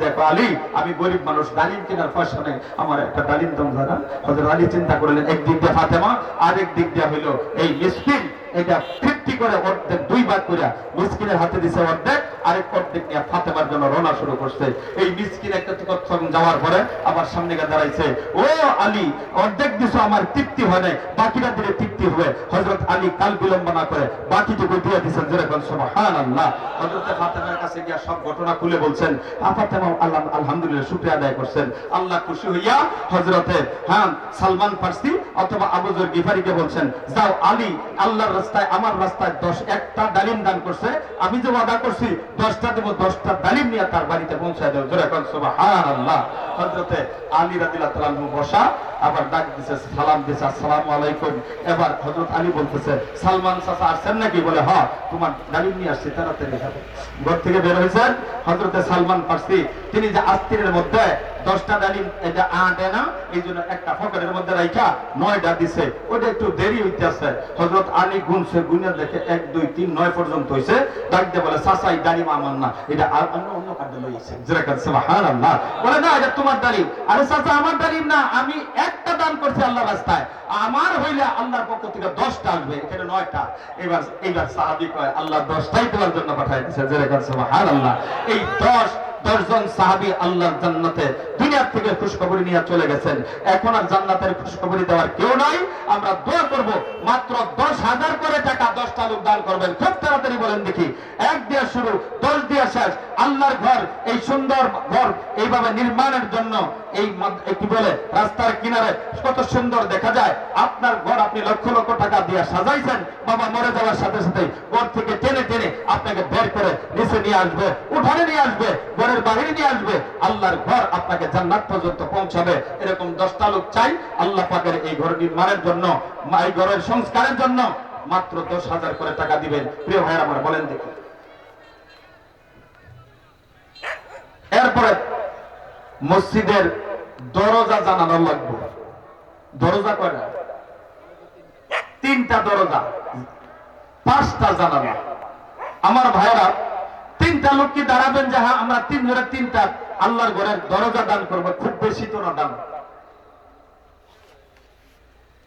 দেখো আলী, আমি গরিব মানুষ, ডালিম কেনার পয়সা নেই, আমার একটা ডালিম দাম জানা। হযরত আলী চিন্তা করলেন, একদিক দিয়ে ফাতেমা, আরেক দিক দিয়ে হইলো এই মিসকিন, এটা 50 করে অর্ধেক 2 ভাগ করে মিসকিনের হাতে দিছে অর্ধেক, আরেক অর্ধেক নিয়ে ফাতেমার জন্য রওনা শুরু করছে। এই মিসকিন একটা কতক্ষণ যাওয়ার পরে আবার সামনে গিয়ে দাঁড়াইছে, ও আলী, অর্ধেক দিছো, আমার তৃপ্তি হয় নাই, বাকিটা দিলে তৃপ্তি হবে। হযরত আলী কাল বিলম্ব না করে বাকিটুকু দিয়ে দিয়েছেন, যেরকম সুবহানাল্লাহ। হযরত ফাতেমার কাছে গিয়া সব ঘটনা খুলে বলছেন। ফাতেমা আল্লাহ আলহামদুলিল্লাহ শুকরিয়া আদায় করছেন। আল্লাহ খুশি হইয়া হযরতে সালমান ফারসি অথবা আবু যর গিফারিকে বলছেন, যাও আলী আল্লাহর রাস্তায়, আমার রাস্তায় 10টা ডালিম দান করছে, আমি যে ওয়াদা করছি 10টা দেব, 10টা ডালিম নিয়ে তার বাড়িতে পৌঁছায় দাও। যেরকম সুবহানাল্লাহ। হযরতে আলী রাদিয়াল্লাহু তাআলা বসা, আবার ডাক দিছে, সালাম দিছে, আসসালামু আলাইকুম। এবার হযরত আলী বলতেছে, সালমান চাচা আসছেন নাকি? বলে হ্যাঁ, তোমার ডালিম নিয়ে আসছি, তাড়াতাড়ি যাবে। ঘর থেকে বের হয়েছেন হযরতে সালমান ফারসি, তিনি যে আস্তিরের মধ্যে 10টা ডালিম এটা আটে না, এই জন্য একটা ফকরের মধ্যে রাইখা 9টা দিছে, ওটা একটু দেরি হইতে আছে। হযরত আলী গুনছে, গুনে দেখে 1 2 3 9 পর্যন্ত হইছে। ডাক দিয়ে বলে, চাচা এই ডালিম আমার না, এটা অন্য কাটে লইছে। যেরকম সুবহানাল্লাহ। বলে না, এটা তোমার ডালিম। আরে চাচা আমার ডালিম না, আমি একটা দান করছি আল্লাহর রাস্তায়, আমার হইলে আল্লাহর পক্ষ থেকে 10টা আসবে, এখানে 9টা। এইবার সাহাবী কয়, আল্লাহ 10টাই তোমার জন্য পাঠায় দিয়েছে। যেরকম সুবহানাল্লাহ। এই 10 জন সাহাবী আল্লাহর জান্নাতে দুনিয়া থেকে খুশখবরি নিয়ে চলে গেছেন। এখন আর জান্নাতের খুশখবরি দেওয়ার কেউ নাই। আমরা দোয়া করব, মাত্র 10,000 করে টাকা 10টা লোক দান করবেন। খুব তাড়াতাড়ি বলেন দেখি, 1 দিয়ে শুরু, 10 দিয়ে শেষ। আল্লাহর ঘর, এই সুন্দর ঘর এইভাবে নির্মাণের জন্য, এই কি বলে রাস্তার কিনারে কত সুন্দর দেখা যায়। আপনার ঘর আপনি লক্ষ লক্ষ টাকা দিয়ে সাজাইছেন, বাবা মরে যাওয়ার সাথে সাথে ঘর থেকে টেনে টেনে আপনাকে বের করে নিচে নিয়ে আসবে, উঠানে নিয়ে আসবে, ঘরের বাইরে নিয়ে আসবে। আল্লাহর ঘর আপনাকে জান্নাত পর্যন্ত পৌঁছাবে। এরকম 10টা লোক চাই আল্লাহ পাকের এই ঘর নির্মাণের জন্য, এই ঘরের সংস্কারের জন্য মাত্র 10,000 করে টাকা দিবেন। প্রিয় ভাইয়েরা আমার, বলেন দেখি। এরপরে মসজিদের দরজা জানানো লাগবে। দরজা কয়টা? 3টা দরজা, 5টা জানালা। আমার ভাইরা, 3টা লোক কি দাঁড়াবেন যে হ্যাঁ আমরা 3 জনে 3টা আল্লাহর ঘরের দরজা দান করব? খুব বেশি তো না দান।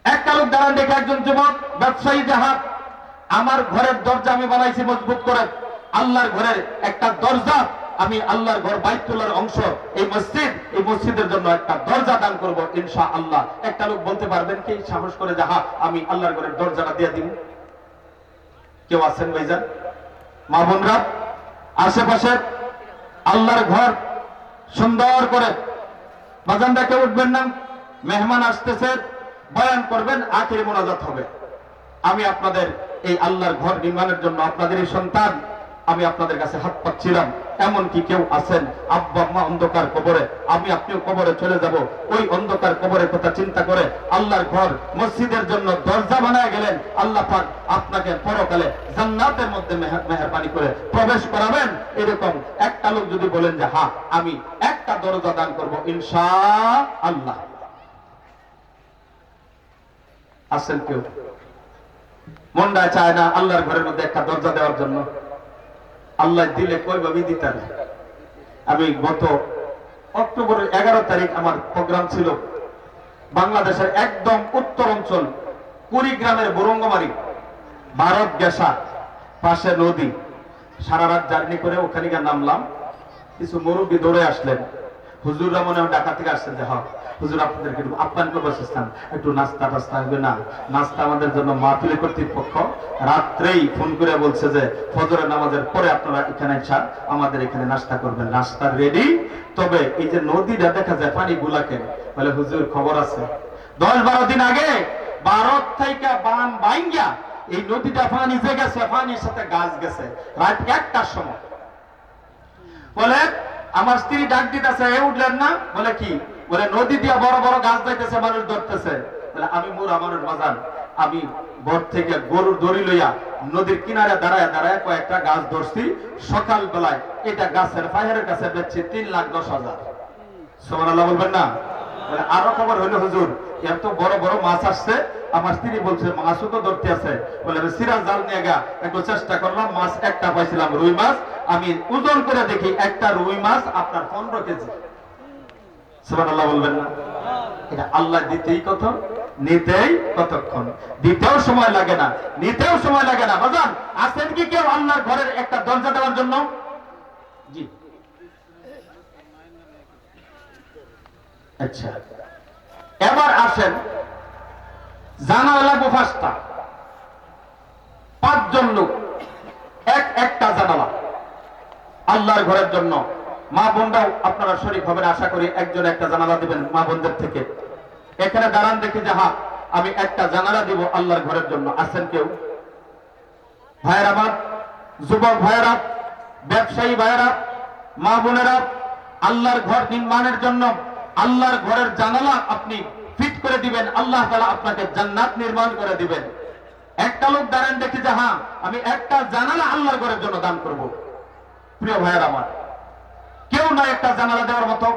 একটা লোক দাঁড়ান দেখে, একজন যুবক ব্যবসায়ী, যাহা আমার ঘরের দরজা আমি বানাইছি মজবুত করে, আল্লাহর ঘরের একটা দরজা, আমি আল্লাহর ঘর বাইতুল্লাহর অংশ, এই মসজিদ, এই মসজিদের জন্য একটা দরজা দান করব ইনশাআল্লাহ। একটা লোক বলতে পারবেন কি সাহস করে, যাহা আমি আল্লাহর ঘরের দরজাটা দিয়ে দিব? কেউ আছেন ভাইজান? মা বোনরা, আশেপাশে আল্লাহর ঘর সুন্দর করে বাজানটা কেউ উঠবেন না, মেহমান আসতেছে, বয়ান করবেন, আখিরি মোনাজাত হবে। আমি আপনাদের এই আল্লাহর ঘর নির্মাণের জন্য, আপনাদের এই সন্তান, আমি আপনাদের কাছে হাত পাচ্ছিলাম। এমন কি কেউ আছেন, আব্বা আম্মা অন্ধকার কবরে, আমি আপনিও কবরে চলে যাব, ওই অন্ধকার কবরের কথা চিন্তা করে আল্লাহর ঘর মসজিদের জন্য দরজা বানায় গেলেন, আল্লাহ পাক আপনাকে পরকালে জান্নাতের মধ্যে মেহেরবানি করে প্রবেশ করাবেন। এরকম একটা লোক যদি বলেন যে হ্যাঁ আমি একটা দরজা দান করব ইনশাআল্লাহ, আছেন কেউ? মনটা চায় না আল্লাহর ঘরের মধ্যে একটা দরজা দেওয়ার জন্য? আল্লাহ দিলে কয়ভাবে দিতেন। আমি গত অক্টোবরের 11 তারিখ আমার প্রোগ্রাম ছিল বাংলাদেশের একদম উত্তর অঞ্চল, কুড়িগ্রামের বরঙ্গমারি, ভারত গেসা, পাশে নদী। সারা রাত জার্নি করে ওখানে গিয়ে নামলাম। কিছু মুরব্বী দৌড়ে আসলেন, হুজুররা মনে হয় ঢাকা থেকে আসছেন, যে হ্যাঁ হুজুর আপনাদেরকে একটু আপ্যায়ন করবো, একটু নাস্তা টাস্তা আসবে না? নাস্তা আমাদের জন্য মাহফিল কর্তৃপক্ষ রাত্রেই ফোন করে বলছে যে ফজরের নামাজের পরে আপনারা এখানে আমাদের এখানে নাস্তা করবেন, নাস্তা রেডি। তবে এই যে নদীটা দেখা যায় পানি গুলাকে, বলে হুজুর খবর আছে, 10-12 দিন আগে ভারত থেকে বান বাইঙ্গা এই নদীটা পানি যে গেছে, পানির সাথে গাছ গেছে রাত 1টার সময়। বলে আমার স্ত্রী ডাক দিতেছে, এ উঠলেন না? বলে কি? বলে নদী দিয়া বড় বড় গাছ যাইতেছে, মানুষ ধরতেছে। বলে আমি মুরা মানুষ বাজান, আমি ভোর থেকে গরুর দড়ি লইয়া নদীর কিনারে দাঁড়ায় দাঁড়ায় কয়েকটা গাছ ধরছি। সকাল বেলায় এটা গাছের ফায়ারের কাছে বেচছি 3,10,000। সুবহানাল্লাহ বলবেন না? বলে আরো খবর হইলো হুজুর, এত বড় বড় মাছ আসছে। আমার স্ত্রী বলছে মাছও তো ধরতে আছে। বলে সিরাজ জাল নিয়ে গা একটু চেষ্টা করলাম, মাছ একটা পাইছিলাম, রুই মাছ। আমি ওজন করে দেখি একটা রুই মাছ আপনার 15 কেজি। সুবহানাল্লাহ বলবেন না? এটা আল্লাহ দিতেই কত, নিতেই কতক্ষণ। দিতেও সময় লাগে না, নিতেও সময় লাগে না। বাজান আছেন কি কেউ আল্লাহর ঘরের একটা দরজা দেওয়ার জন্য? জি আচ্ছা, এবার আসেন, জানালা লাগবে 5টা, 5 জন লোক, একটা জানালা আল্লাহর ঘরের জন্য। মা বোনরাও আপনারা শরীক হবেন আশা করি, একজন একটা জানালা দিবেন মা বোনদের থেকে। এখানে দাঁড়ান দেখি যে হ্যাঁ আমি একটা জানালা দিব আল্লাহর ঘরের জন্য। আছেন কেউ? ভাইয়েরা আমার, যুবক ভাইয়েরা, ব্যবসায়ী ভাইয়েরা, মা বোনেরা, আল্লাহর ঘর নির্মাণের জন্য আল্লাহর ঘরের জানালা আপনি ফিট করে দিবেন, আল্লাহ তাআলা আপনাকে জান্নাত নির্মাণ করে দিবেন। একটা লোক দাঁড়ান দেখি যে হ্যাঁ আমি একটা জানালা আল্লাহর ঘরের জন্য দান করব। প্রিয় ভাইয়েরা আমার, কেউ না একটা জানালা দেওয়ার মতো?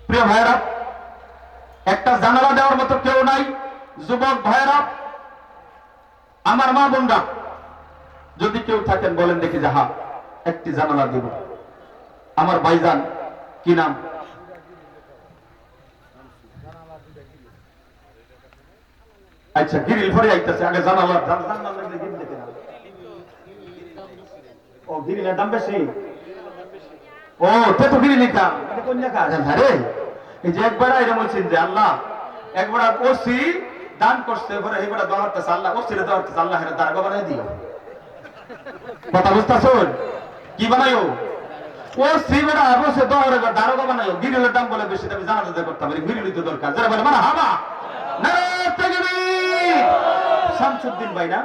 প্রিয় ভাইয়েরা, একটা জানালা দেওয়ার মতো কেউ নাই? যুবক ভাইয়েরা, আমার মা বোনরা, যদি কেউ থাকেন বলেন দেখি যে হ্যাঁ একটি জানালা দিব। আমার ভাইজান কি নাম? আচ্ছা গিরিল ভরে আইতেছে, আগে জানালা ও গিরিলের দাম বেশি। ও তে তো গিরিল নিতাম, কোন জায়গা আরে এই যে একবার এরকম বলছেন যে আল্লাহ একবার ওসি দান করছে, পরে এইবার দরকার আল্লাহ ওসিরে দরকার আল্লাহ এর দারগা বানাই দিও। কথা বুঝতাছুন? কি বানাইও? ও সিবেরা বসে দারগা বানাইও। গিরিলের দাম বলে বেশি, আমি জানাতে করতে পারি, গিরিলই তো দরকার। যারা বলে মানে হাবা নারে তাকবীর। শামসুদ্দিন ভাই না,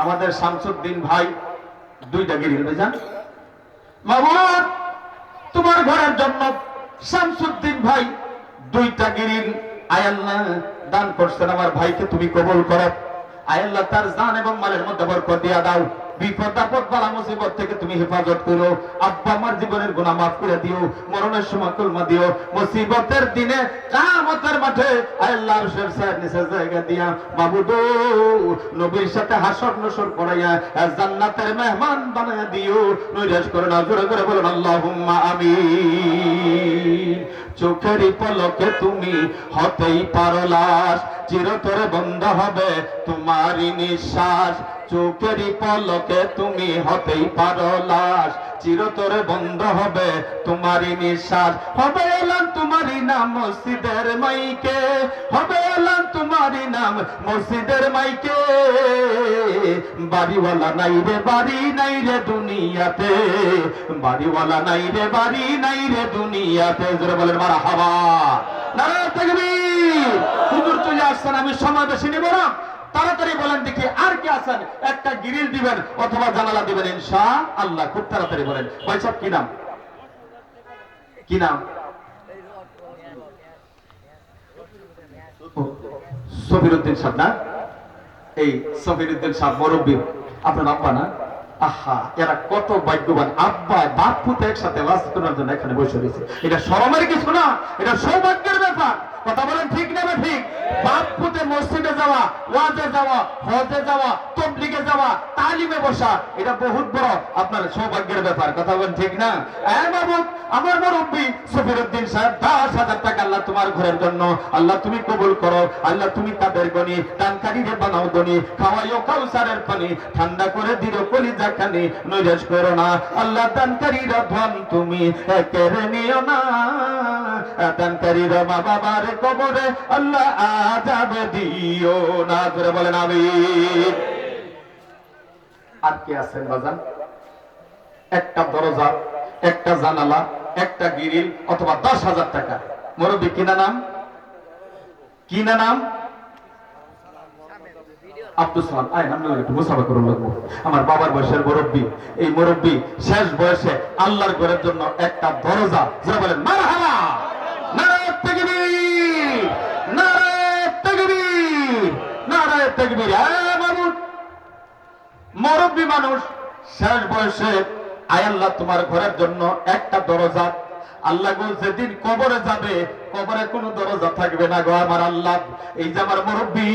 আমাদের শামসুদ্দিন ভাই 2টা গিরিল বেজান। মাবুদ তোমার ঘরের জন্য শামসুদ্দিন ভাই 2টা গিরিল আয় আল্লাহ দান করছেন। আমার ভাইকে তুমি কবুল করো আয় আল্লাহ, তার জান এবং মালের মধ্যে বরকত দিয়া দাও। বিপদ আপদ বালা মুসিবত থেকে তুমি হেফাজত করো। আব্বা আমার জীবনের গুনাহ মাফ করে দিও, মরণের সময় কলমা দিও, মুসিবতের দিনে কিয়ামতের মাঠে আল্লাহর আরশের ছায়ার নিচে জায়গা দিয়া মাবুদ নবীর সাথে হাসর নসর করাইয়া জান্নাতের মেহমান বানায়া দিও। নৈরাশ করে না, জোরে করে বলুন আল্লাহুম্মা আমিন। চোখেরই পলকে তুমি হতেই পারো লাশ, চিরতরে বন্ধ হবে তোমারই নিঃশ্বাস। চোখেরই পলকে তুমি হতেই পারো লাশ, চিরতরে বন্ধ হবে তোমারই নিঃশ্বাস। হবে এলান তোমারই নাম মসজিদের মাইকে, হবে এলান তোমারই নাম মসজিদের মাইকে। বাড়িওয়ালা নাই রে বাড়ি নাই রে দুনিয়াতে, বাড়িওয়ালা নাই রে বাড়ি নাই রে দুনিয়াতে। জোরে বলেন মারহাবা, নারে তাকবীর। হুজুর চলে আসছেন, আমি সময় বেশি নেব না, তাড়াতাড়ি বলেন দেখি আর কি আছেন। একটা গ্রিল দিবেন অথবা জানালা দিবেন ইনশাআল্লাহ। খুব তাড়াতাড়ি বলেন। ভাই সাহেব কি নাম? কি নাম? সফিরউদ্দিন সাহেব না? এই সফিরউদ্দিন সাহেব মুরব্বি, আপনার আব্বা না? আহা, এরা কত ভাগ্যবান, আব্বা বাপ পুতে একসাথে ওয়াজ করার জন্য এখানে বসে রয়েছে। এটা শরমের কিছু না, এটা সৌভাগ্যের ব্যাপার। কথা বলেন ঠিক না ঠিক? বাপ পুতে মসজিদে যাওয়া, ওয়াজে যাওয়া, হজে যাওয়া, তাবলীগে যাওয়া, তালিমে বসা, এটা বহুত বড় আপনার সৌভাগ্যের ব্যাপার। কথা বলেন ঠিক না? আমার মুরব্বি সফিরউদ্দিন সাহেব 10,000 টাকা আল্লাহ তোমার ঘরের জন্য আল্লাহ তুমি কবুল করো। আল্লাহ তুমি তাদের গনি দানকারীরে বানাও ধনী, খাওয়াইও কাউসারের পানি, ঠান্ডা করে দিও কলিজা খানি, নৈরাশ করো না আল্লাহ। দানকারীরা ধন তুমি কেড়ে নিও না, দানকারীরা মা বাবার কবরে আল্লাহ আযাব দিও না। করে বলেন আমিন। আর কি আছেন বাজান? একটা দরজা, একটা জানালা, একটা গ্রিল অথবা 10,000 টাকা। মুরব্বি কিনা নাম? কিনা নাম? আব্দুল সালাম। আয় নাম একটু মুসাফা করুন লাগবো। আমার বাবার বয়সের মুরব্বি, এই মুরব্বি শেষ বয়সে আল্লাহর ঘরের জন্য একটা দরজা। যারা বলেন মারহাবা, নারে তাকবীর, নারে তাকবীর, নারে তাকবীর। মুরব্বি মানুষ শেষ বয়সে আয় আল্লাহ তোমার ঘরের জন্য একটা দরজা, আল্লাহ গো যেদিন কবরে যাবে, কবরে কোনো দরজা থাকবে না গো আমার আল্লাহ। এই যে আমার মুরব্বী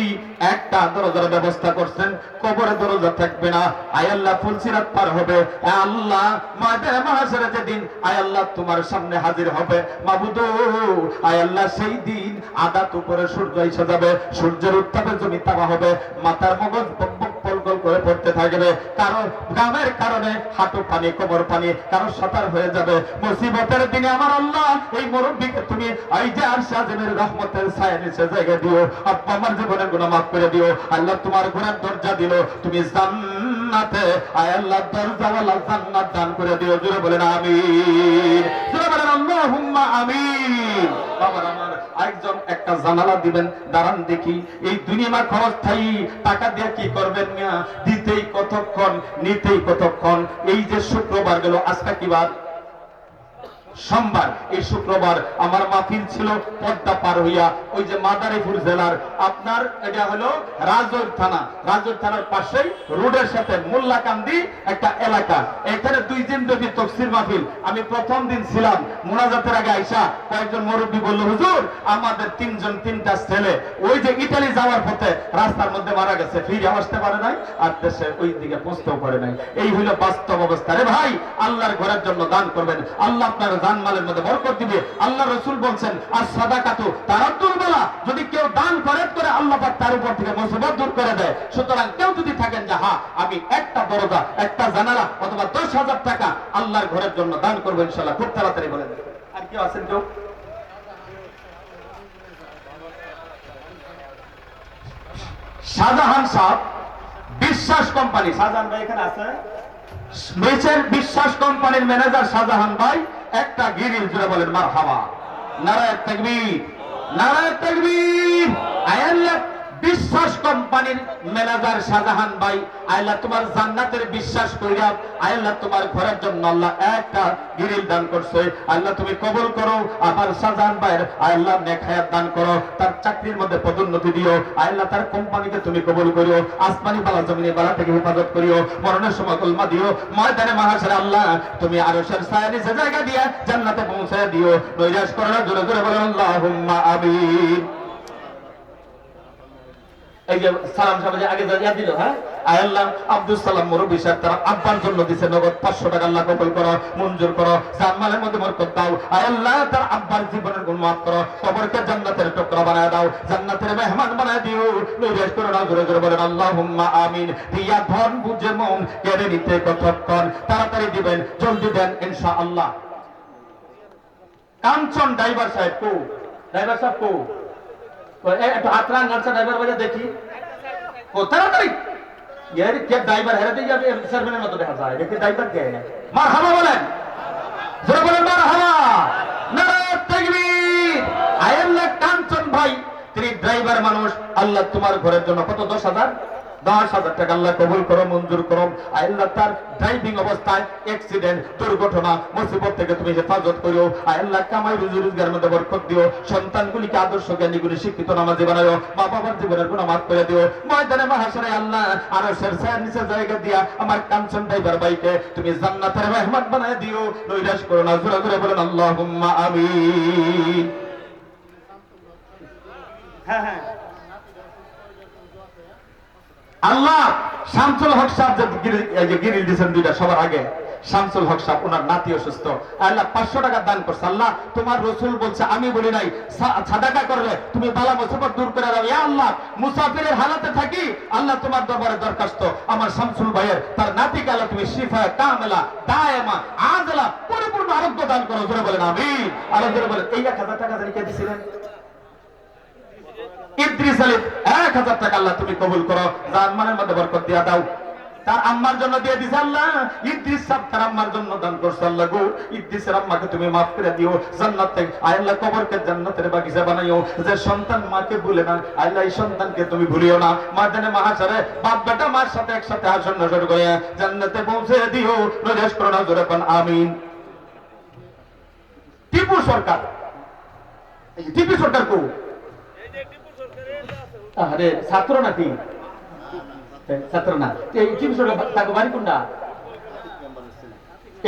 একটা দরজার ব্যবস্থা করছেন, কবরে দরজা থাকবে না। আয় আল্লাহ ফুলসিরাত পার হবে, আল্লাহ ময়দানে মাহশরে যেদিন আয় আল্লাহ তোমার সামনে হাজির হবে মাবুদ, আয় আল্লাহ সেই দিন আদাত উপরে সূর্য এসে যাবে, সূর্যের উত্তাপে জমি তাবা হবে, মাথার মগজ পলকল করে পড়তে থাকবে, কারণ গামের কারণে হাঁটু পানি কোমর পানি, কারণ সাঁতার হয়ে যাবে। মুসিবতের দিনে আমার আল্লাহ এই মুরব্বীকে তুমি এই যে আরশে আজিমের রহমতের ছায়া নিচে জায়গা দিও, আব্বা আমার জীবনের গুনাহ মাফ করে দিও। আল্লাহ তোমার গুনার দরজা দিল, তুমি জান্নাতে আয় আল্লাহ দরজাওয়ালা জান্নাত দান করে দিও। জোরে বলেন আমিন, জোরে বলেন আল্লাহুম্মা আমিন। বাবার আমার একজন একটা জানালা দিবেন, দাঁড়ান দেখি এই দুনিয়া খরচ থাই টাকা দিয়ে কি করবেন না, দিতেই কতক্ষণ নিতেই কতক্ষণ। এই যে শুক্রবার গেল, আজকে কি বার? সোমবার। এই শুক্রবার আমার মাহফিল ছিল পদ্মা পার হইয়া ওই যে মাদারীপুর জেলার আপনার এটা হলো রাজৈর থানা, রাজৈর থানার পাশেই রোডের সাথে মোল্লাকান্দি একটা এলাকা। এখানে 2 দিন ব্যাপী তাফসীর মাহফিল। আমি প্রথম দিন ছিলাম, মুনাজাতের আগে আইসা কয়েকজন মুরব্বী বলল, হুজুর আমাদের 3টা ছেলে ওই যে ইতালি যাওয়ার পথে রাস্তার মধ্যে মারা গেছে, ফিরে আসতে পারে নাই, আর দেশে ওই দিকে পৌঁছতেও পারে নাই। এই হইল বাস্তব অবস্থা। রে ভাই, আল্লাহর ঘরের জন্য দান করবেন, আল্লাহ আপনার জানমালের মধ্যে বরকত দিবে। আল্লাহ রাসূল বলেন আর সাদাকাতু তারাদ্দুল বালা, যদি কেউ দান করে আল্লাহ পাক তার উপর থেকে মুসিবত দূর করে দেয়। সুতরাং কেউ যদি থাকেন যে হ্যাঁ আমি একটা দরজা একটা জানালা অথবা 10,000 টাকা আল্লাহর ঘরের জন্য দান করব ইনশাআল্লাহ, খুব তাড়াতাড়ি বলেন। আর কেউ আছেন কেউ? শাহজাহান সাহেব বিশ্বাস কোম্পানি, শাহজাহান ভাই এখানে আছে, মেচের বিশ্বাস কোম্পানির ম্যানেজার শাহজাহান ভাই একটা গিরিল জুড়ে বলেন মারহাবা, নারায়ে তাকবীর, নারায়ে তাকবীর। আল্লাহ বিশ্বাস কোম্পানির ম্যানেজার শাহজাহান ভাই, আল্লাহ তোমার জান্নাতের বিশ্বাস কইরা আল্লাহ তোমার ঘরের জন্য আল্লাহ একটা গিরিল দান করছে, আল্লাহ তুমি কবুল করো। আমার শাহজাহান ভাইয়ের আল্লাহ নেক হায়াত দান করো, তার চাকরির মধ্যে পদোন্নতি দিও, আল্লাহ তার কোম্পানিকে তুমি কবুল করিও, আসমানি বালা জমিনে বালা থেকে হেফাজত করিও, মরণের সময় কলমা দিও, ময়দানে মাহশরে আল্লাহ তুমি আরশের ছায়া নিচে জায়গা দিয়ে জান্নাতে পৌঁছায় দিও। নৈরাশ করো না, জোরে জোরে বলেন আল্লাহুম্মা আমিন। এই যে সালাম সাহেব আগে যা দিল, হ্যাঁ আল্লাহ আব্দুল সালাম মুরব্বী সাহেব তার আব্বার জন্য দিছে নগদ 500 টাকা, আল্লাহ কবুল করো, মঞ্জুর করো, জানমালের মধ্যে বরকত দাও। আল্লাহ তার আব্বার জীবনের গুনাহ মাফ করো, কবরকে জান্নাতের টুকরা বানায় দাও, জান্নাতের মেহমান বানায় দিও। নৈরাশ করো না, জোরে জোরে বলেন আল্লাহুম্মা আমিন। দিয়া ধন বুঝে মন কেড়ে নিতে কতক্ষণ, তাড়াতাড়ি দিবেন, জলদি দেন ইনশাআল্লাহ। কাঞ্চন ড্রাইভার সাহেব কো, ড্রাইভার সাহেব কো, একটু হাত রান নাচা ড্রাইভার বাজে দেখি, ও তাড়াতাড়ি এর কে ড্রাইভার হেরে দিয়ে যাবে সার্ভেনের মতো দেখা যায়, দেখি ড্রাইভার কে? মারহাবা বলেন, জোরে বলেন মারহাবা, নারায়ে তাকবীর। আল্লাহ কাঞ্চন ভাই তিনি ড্রাইভার মানুষ, আল্লাহ তোমার ঘরের জন্য কত 10,000 টাকা আল্লাহ কবুল করো, মঞ্জুর করো। আল্লাহ তার ড্রাইভিং অবস্থায় অ্যাক্সিডেন্ট দুর্ঘটনা মুসিবত থেকে তুমি হেফাজত করিও। আল্লাহ কামাই রুজি রোজগারের মধ্যে বরকত দিও, সন্তানগুলিকে আদর্শ জ্ঞানী গুলি শিক্ষিত নামাজি বানাও, মা বাবার জীবনের গুনাহ মাফ করে দিও। ময়দানে মাহশরে আল্লাহ আরশের ছায়ার নিচে জায়গা দিয়া আমার কাঞ্চন ড্রাইভার ভাইকে তুমি জান্নাতের মেহমান বানায় দিও। নৈরাশ করো না, জোরে জোরে বলেন আল্লাহুম্মা আমিন। হ্যাঁ হ্যাঁ, আল্লাহ শামসুল হক সাহেব যে গিরিল দিয়েছেন 2টা সবার আগে, শামসুল হক সাহেব ওনার নাতি অসুস্থ, আল্লাহ 500 টাকা দান করছে। আল্লাহ তোমার রাসূল বলছে, আমি বলি নাই, সাদাকা করলে তুমি বালা মুসিবত দূর করে দাও। ইয়া আল্লাহ মুসাফিরের হালাতে থাকি আল্লাহ তোমার দরবারে দরখাস্ত, আমার শামসুল ভাইয়ের তার নাতিকে আল্লাহ তুমি শিফা কামেলা দায়েমা আজলা পরিপূর্ণ আরোগ্য দান করো। জোরে বলেন আমিন। আর জোরে বলেন এই 1000 টাকা জানি কে দিছিলেন? ইদ্রিস আলী 1000 টাকা আল্লাহ তুমি কবুল করো, জানমানের মধ্যে বরকত দিয়া দাও। তার আম্মার জন্য দিয়ে দিছে আল্লাহ, ইদ্রিস সাহেব তার আম্মার জন্য দান করছে। আল্লাহ গো ইদ্রিসের আম্মাকে তুমি মাফ করে দিও, জান্নাত থেকে আল্লাহ কবরকে জান্নাতের বাগিচা বানাইও। যে সন্তান মাকে ভুলে না আল্লাহ এই সন্তানকে তুমি ভুলিও না। ময়দানে মাহশরে বাপ বেটা মার সাথে একসাথে আসন নজর করে জান্নাতে পৌঁছে দিও। নৈরাশ করো না, জোরে কোন আমিন। টিপু সরকার, টিপু সরকার কো আরে ছাত্র নাকি? ছাত্র না, টিপু সরকার তাকে বাড়ি কোনটা?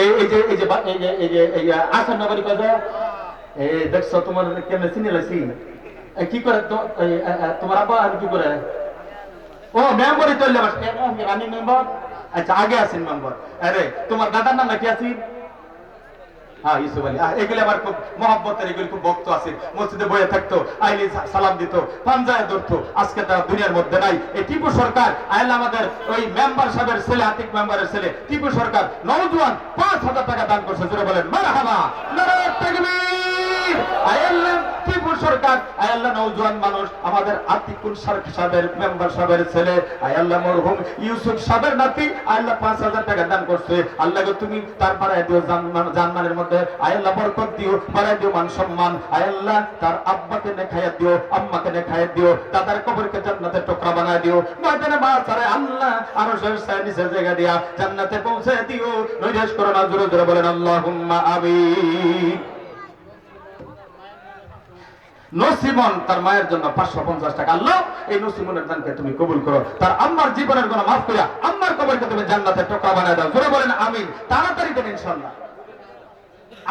এই যে আসার নগরী কাজা এই দেখছো তোমার কেমনে চিনে লাইছি কি করে তোমার আব্বা আর কি করে ও মেম্বারই চললে রানিং মেম্বার আচ্ছা আগে আছেন মেম্বার আরে তোমার দাদার নাম নাকি আছি হ্যাঁ ইউসুফ আলী এগুলি আমার খুব মহব্বতের এগুলি খুব ভক্ত আছে মসজিদে বয়ে থাকতো আইলি সালাম দিত পাঞ্জায় ধরতো আজকে তারা দুনিয়ার মধ্যে নাই এই টিপু সরকার আইলা আমাদের ওই মেম্বার সাহেবের ছেলে আতিক মেম্বারের ছেলে টিপু সরকার নওজোয়ান 5,000 টাকা দান করছে জোরে বলেন মারহাবা নারায়ে তাকবীর আল্লাহ টিপু সরকার আল্লাহ নওজোয়ান মানুষ আমাদের আতিকুল সাহেবের মেম্বার সাহেবের ছেলে আল্লাহ মরহুম ইউসুফ সাহেবের নাতি আল্লাহ 5,000 টাকা দান করছে আল্লাহ তুমি তার বাড়ায় দিও জানমানের মধ্যে আল্লাহ বরকত দিও বাড়ায় দিও মান সম্মান আল্লাহ তার আব্বাকে নেখায়া দিও আম্মাকে নেখায়া দিও দাদার কবরকে জান্নাতের টুকরা বানায় দিও ময়দানে মাসারে আল্লাহ আরশের ছায়া নিচে জায়গা দিয়া জান্নাতে পৌঁছে দিও নৈরাশ করো না জোরে জোরে বলেন আল্লাহুম্মা আমিন নসিমন তার মায়ের জন্য 550 টাকা আল্লাহ এই নসিমনের দানকে তুমি কবুল করো তার আম্মার জীবনের গুনাহ মাফ করিয়া আম্মার কবরকে তুমি জান্নাতের টুকরা বানায় দাও জোরে বলেন আমিন তাড়াতাড়ি দেন ইনশাআল্লাহ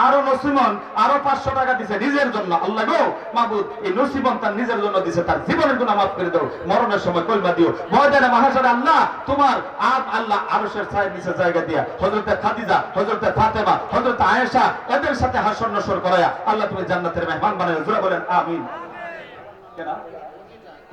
আরো নসিমন আরো 500 টাকা দিছে নিজের জন্য আল্লাহ গো মাবুদ এই নসিমন তার নিজের জন্য দিছে তার জীবনের গুনাহ মাফ করে দাও মরণের সময় কলমা দিও ময়দানে মাহশারে আল্লাহ তোমার আল্লাহ আরশের ছায়ার নিচে জায়গা দিয়া হযরতে খাদিজা হযরতে ফাতেমা হযরতে আয়েশা এদের সাথে হাসর নসর করায়া আল্লাহ তুমি জান্নাতের মেহমান বানাও জোরে বলেন আমিন কেনা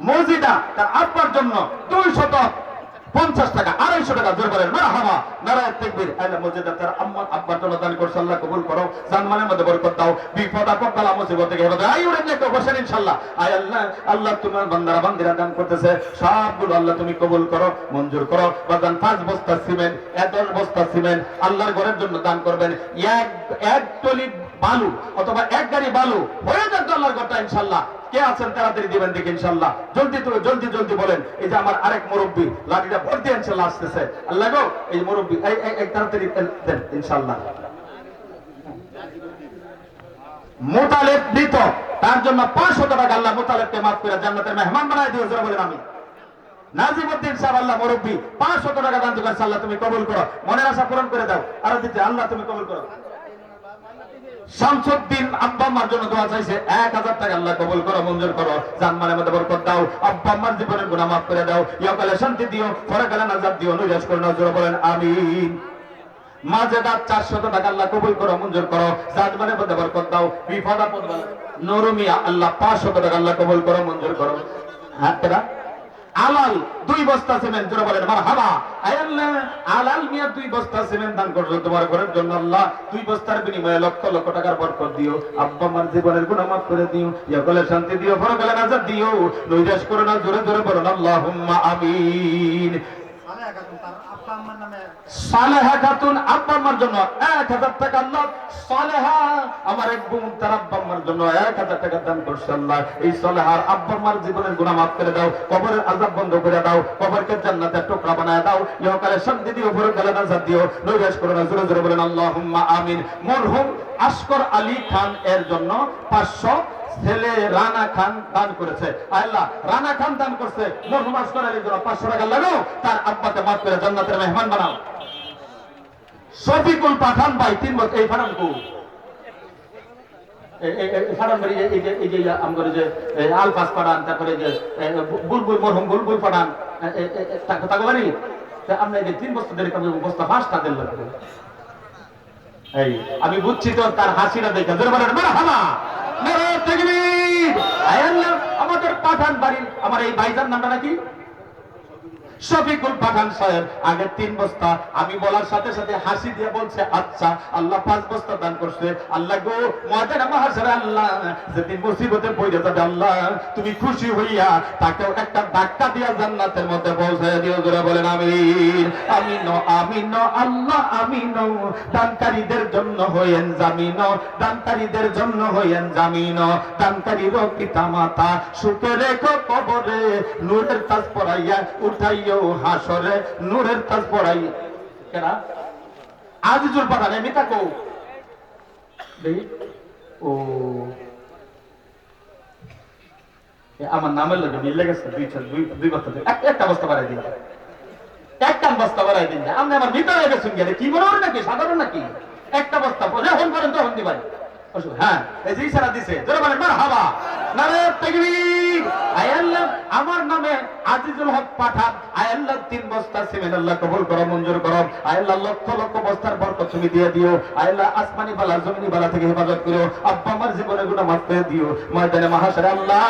মসজিদা তার আব্বার জন্য 250 টাকা 250 টাকা জোরে বলেন মারহাবা নারায়ে তাকবীর আল্লাহ মসজিদে তার আব্বার জন্য দান করছে আল্লাহ কবুল করো জানমানের মধ্যে বরকত দাও বিপদ আপদ বালা মুসিবত থেকে হেফাজত আই উড়ে নেক বসেন ইনশাআল্লাহ আয় আল্লাহ আল্লাহ তোমার বান্দারা বান্দিরা দান করতেছে সবগুলো আল্লাহ তুমি কবুল করো মঞ্জুর করো বাদান 5 বস্তা সিমেন্ট 10 বস্তা সিমেন্ট আল্লাহর ঘরের জন্য দান করবেন এক টলি বালু অথবা এক গাড়ি বালু হয়ে যাবে আল্লাহর ঘরটা ইনশাআল্লাহ কে আছেন তাড়াতাড়ি দিবেন দেখি ইনশাআল্লাহ জলদি বলেন এই যে আমার আরেক মুরব্বি লাঠিটা ভর দিয়ে ইনশাআল্লাহ আসতেছে আল্লাহ গো এই মুরব্বি এই তাড়াতাড়ি দেন ইনশাআল্লাহ মুতালেব দিত তার জন্য 500 টাকা আল্লাহ মুতালেবকে maaf করে জান্নাতের মেহমান বানায় দিও জোরে বলেন আমি নাজিমউদ্দিন সাহেব আল্লাহ মুরব্বি 500 টাকা দান করেছে আল্লাহ তুমি কবুল করো মনের আশা পূরণ করে দাও আর দিতে আল্লাহ তুমি কবুল করো শামসুদ্দিন আব্বা আম্মার জন্য দোয়া চাইছে 1000 টাকা আল্লাহ কবুল করো মঞ্জুর করো জানমানের মধ্যে বরকত দাও আব্বা আম্মার জীবনের গুনাহ maaf করে দাও ইহকালে শান্তি দিও পরকালে নাজাত দিও নৈরাশ করো না জোরে বলেন আমিন মাজেদা 400 টাকা আল্লাহ কবুল করো মঞ্জুর করো জানমানের মধ্যে বরকত দাও বিপদ আপদ নরমিয়া আল্লাহ 500 টাকা আল্লাহ কবুল করো মঞ্জুর করো হ্যাঁ তেরা আলাল 2 বস্তা সিমেন্ট জোরে বলেন মারহাবা আল্লাহ আলাল মিয়া 2 বস্তা সিমেন্ট দান করছো তোমার ঘরের জন্য আল্লাহ 2 বস্তার বিনিময়ে লক্ষ লক্ষ টাকার বরকত দিও আব্বা আমার জীবনের গুনাহ maaf করে দিও ইহকালে শান্তি দিও পরকালে নাজাত দিও নৈরাশ করো না জোরে জোরে বলেন আল্লাহুম্মা আমিন সালেহা খাতুন আব্বা আম্মার জন্য 1000 টাকা আল্লাহ সালেহা আমার এক বোন তার আব্বা আম্মার জন্য 1000 টাকা দান করছে আল্লাহ এই সালেহার আব্বা আম্মার জীবনের গুনাহ maaf করে দাও কবরের আযাব বন্ধ করে দাও কবরকে জান্নাতের টুকরা বানায় দাও ইহকালে শান্তি দিও পরকালে নাজাত দিও নৈরাশ করো না জোরে জোরে বলেন আল্লাহুম্মা আমিন মরহুম আশকর আলী খান এর জন্য 500 ছেলে রানা খান দান করেছে আল্লাহ রানা খান দান করছে মরহুম আশকর আলীর জন্য 500 টাকা লাগাও তার আব্বাকে maaf করে জান্নাতের মেহমান বানাও শফিকুল পাঠান ভাই 3 বছর এই ফারান কো এই ফারান বাড়ি এই যে আমগর যে আলফাস পাঠান তারপরে যে বুলবুল মরহুম বুলবুল পাঠান তাকে বাড়ি আমরা এই 3 বছর ধরে কম বস্তা 5 টাকা লাগবে এই আমি বুঝছি তো তার হাসিটা দেখে জোরে বলেন মারহাবা নারায়ে তাকবীর আল্লাহ আমাদের পাঠান বাড়ি আমার এই ভাইজান নামটা নাকি শফিকুল পাঠান সাহেব আগে 3 বস্তা আমি বলার সাথে সাথে হাসি দিয়ে বলছে আচ্ছা আল্লাহ 5 বস্তা দান করছে আল্লাহ গো ময়দানে মাহশারে আল্লাহ যেদিন মুসিবতে পড়ে যাবে আল্লাহ তুমি খুশি হইয়া তাকে একটা ধাক্কা দিয়া জান্নাতের মধ্যে পৌঁছায় দিও জোরে বলেন আমিন আমিন আমিন আল্লাহ আমিন দানকারীদের জন্য হয়েন জামিন দানকারীদের জন্য হয়েন জামিন দানকারীর পিতা মাতা সুখে রেখো কবরে নূরের তাজ পরাইয়া উঠাই হাসরে নূরের তাজ পড়াই কেনা আজিজুল পাঠান আমি তাকো ও আমার নামের লোক মিলে গেছে 2 বস্তা একটা বস্তা বাড়াই দিন একটা বস্তা বাড়াই দিন আপনি আমার ভিতরে গেছেন গেলে কি মনে হয় নাকি সাধারণ নাকি একটা বস্তা যখন করেন তখন দিবেন হ্যাঁ এই যে ইশারা দিছে জোরে বলেন মারহাবা নারে তাকবীর আয় আল্লাহ আমার নামে আজিজুল হক পাঠান আয় আল্লাহ 3 বস্তা সিমেন্ট আল্লাহ কবুল করো মঞ্জুর করো আয় আল্লাহ লক্ষ লক্ষ বস্তার বরকত তুমি দিয়ে দিও আয় আল্লাহ আসমানি বালা জমিনি বালা থেকে হেফাজত করো আব্বা আমার জীবনে গুনাহ মাফ করে দিও ময়দানে মাহশারে আল্লাহ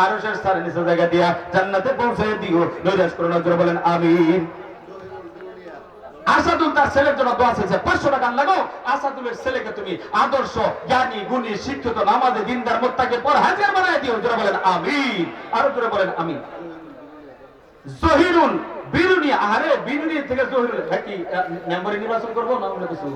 আরশের সারে নিচে জায়গা দিয়া জান্নাতে পৌঁছে দিও নৈরাশ করো না জোরে বলেন আমিন আসাদুল তার ছেলের জন্য দোয়া চেয়েছে 500 টাকা লাগাও আসাদুলের ছেলেকে তুমি আদর্শ জ্ঞানী গুণী শিক্ষিত নামাজে দিনদার মুত্তাকি পরহেজগার বানায় দিও জোরে বলেন আমিন আরো জোরে বলেন আমিন জহিরুল বিরুনি আরে বিরুনি থেকে জহিরুল কি মেম্বার নির্বাচন করব না অন্য কিছু